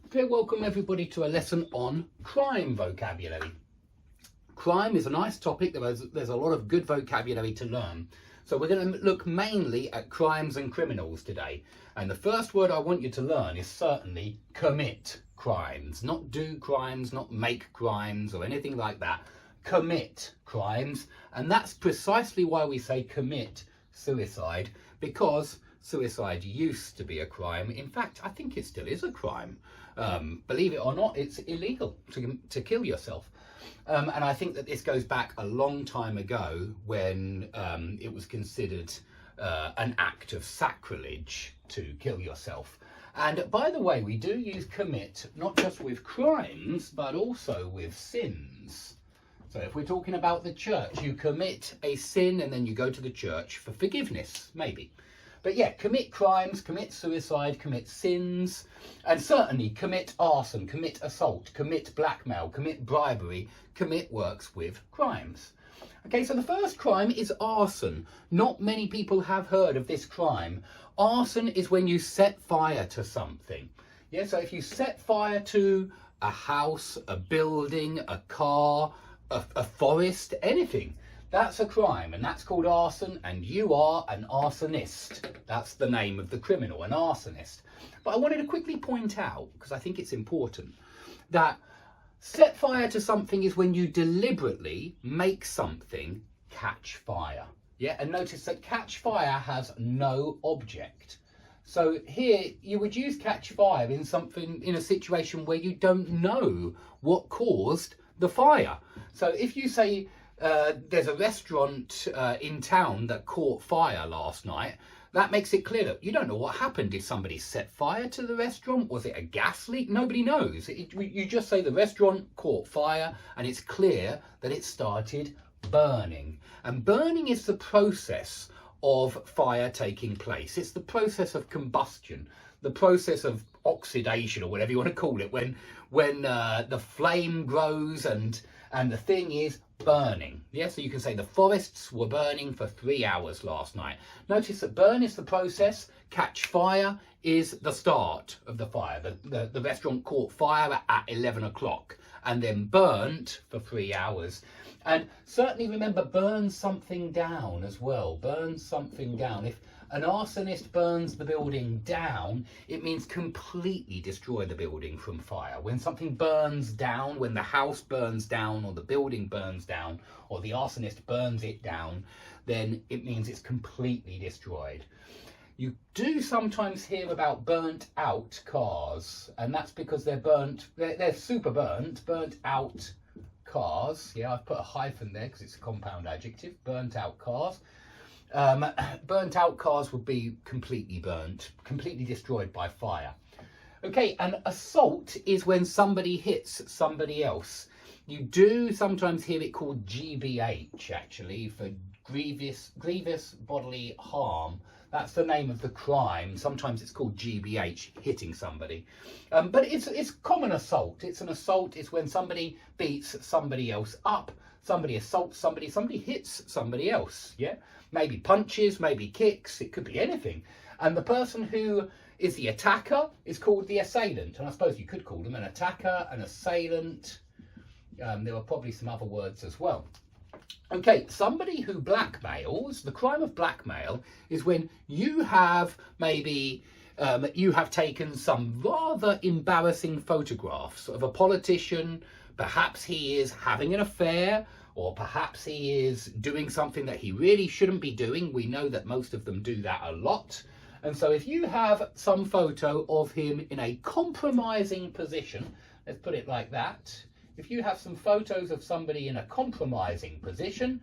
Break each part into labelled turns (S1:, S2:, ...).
S1: Okay, welcome everybody to a lesson on crime vocabulary. Crime is a nice topic. There's a lot of good vocabulary to learn. So we're going to look mainly at crimes and criminals today. And the first word I want you to learn is certainly commit crimes. Not do crimes, not make crimes or anything like that. Commit crimes. And that's precisely why we say commit suicide, because suicide used to be a crime. In fact, I think it still is a crime. Believe it or not, it's illegal to kill yourself. And I think that this goes back a long time ago when it was considered an act of sacrilege to kill yourself. And by the way, we do use commit not just with crimes, but also with sins. So if we're talking about the church, you commit a sin and then you go to the church for forgiveness, maybe. But yeah, commit crimes, commit suicide, commit sins, and certainly commit arson, commit assault, commit blackmail, commit bribery, commit works with crimes. Okay, so the first crime is arson. Not many people have heard of this crime. Arson is when you set fire to something. Yeah, so if you set fire to a house, a building, a car, a forest, anything, that's a crime, and that's called arson, and you are an arsonist. That's the name of the criminal, an arsonist. But I wanted to quickly point out, because I think it's important, that set fire to something is when you deliberately make something catch fire. Yeah, and notice that catch fire has no object. So here you would use catch fire in something, in a situation where you don't know what caused the fire. So if you say, there's a restaurant in town that caught fire last night, that makes it clear that you don't know what happened. Did somebody set fire to the restaurant? Was it a gas leak? Nobody knows. You just say the restaurant caught fire and it's clear that it started burning. And burning is the process of fire taking place. It's the process of combustion, the process of oxidation, or whatever you want to call it, when the flame grows and the thing is burning. Yeah, so you can say the forests were burning for 3 hours last night. Notice that burn is the process, catch fire is the start of the fire. The restaurant caught fire at 11 o'clock and then burnt for 3 hours. And certainly remember, burn something down as well. Burn something down. If an arsonist burns the building down, it means completely destroy the building from fire. When something burns down, when the house burns down or the building burns down or the arsonist burns it down, then it means it's completely destroyed. You do sometimes hear about burnt out cars, and that's because they're super burnt out cars. Yeah, I've put a hyphen there because it's a compound adjective, burnt out cars. Burnt out cars would be completely burnt, completely destroyed by fire. Okay, and assault is when somebody hits somebody else. You do sometimes hear it called GBH, actually, for grievous bodily harm. That's the name of the crime. Sometimes it's called GBH, hitting somebody. But it's common assault. It's an assault. It's when somebody beats somebody else up. Somebody assaults somebody. Somebody hits somebody else. Yeah, maybe punches, maybe kicks. It could be anything. And the person who is the attacker is called the assailant. And I suppose you could call them an attacker, an assailant. There were probably some other words as well. Okay, somebody who blackmails, the crime of blackmail is when you have maybe you have taken some rather embarrassing photographs of a politician. Perhaps he is having an affair, or perhaps he is doing something that he really shouldn't be doing. We know that most of them do that a lot. And so if you have some photo of him in a compromising position, let's put it like that. If you have some photos of somebody in a compromising position,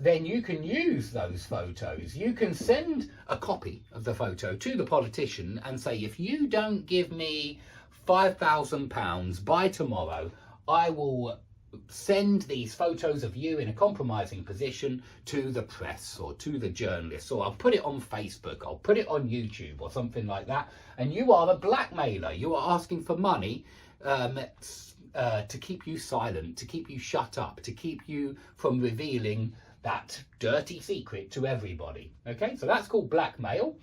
S1: then you can use those photos. You can send a copy of the photo to the politician and say, if you don't give me £5,000 by tomorrow, I will send these photos of you in a compromising position to the press or to the journalists, or I'll put it on Facebook, I'll put it on YouTube or something like that. And you are a blackmailer. You are asking for money to keep you silent, to keep you shut up, to keep you from revealing that dirty secret to everybody. Okay, so that's called blackmail.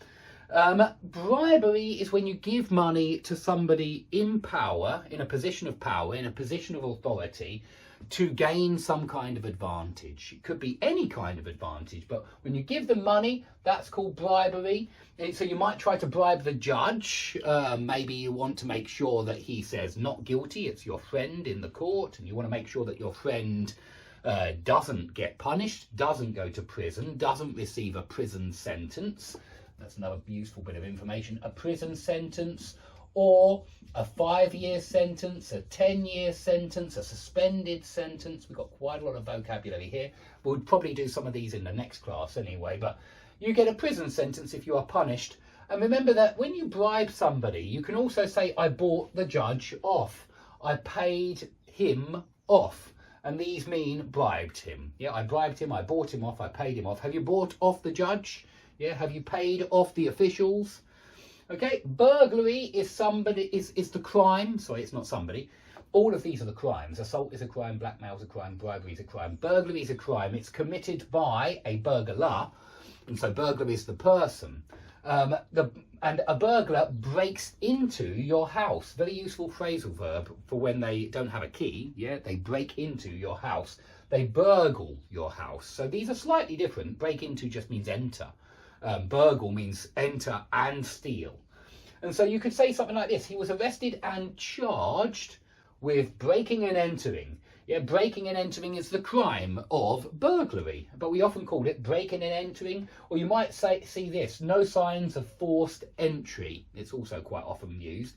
S1: Bribery is when you give money to somebody in power, in a position of power, in a position of authority, to gain some kind of advantage. It could be any kind of advantage, but when you give them money, that's called bribery. So you might try to bribe the judge. Maybe you want to make sure that he says not guilty. It's your friend in the court, and you want to make sure that your friend doesn't get punished, doesn't go to prison, doesn't receive a prison sentence. That's another useful bit of information. A prison sentence, or a 5-year sentence, a 10-year sentence, a suspended sentence. We've got quite a lot of vocabulary here. We'll probably do some of these in the next class anyway, but you get a prison sentence if you are punished. And remember that when you bribe somebody, you can also say, I bought the judge off. I paid him off. And these mean bribed him. Yeah, I bribed him, I bought him off, I paid him off. Have you bought off the judge? Yeah, have you paid off the officials? Okay, burglary is the crime. Sorry, it's not somebody. All of these are the crimes. Assault is a crime, blackmail is a crime, bribery is a crime. Burglary is a crime. It's committed by a burglar, and so burglar is the person. And a burglar breaks into your house. Very useful phrasal verb for when they don't have a key. Yeah, they break into your house. They burgle your house. So these are slightly different. Break into just means enter. Burgle means enter and steal. And so you could say something like this. He was arrested and charged with breaking and entering. Yeah, breaking and entering is the crime of burglary, but we often call it breaking and entering. Or you might see this, no signs of forced entry. It's also quite often used.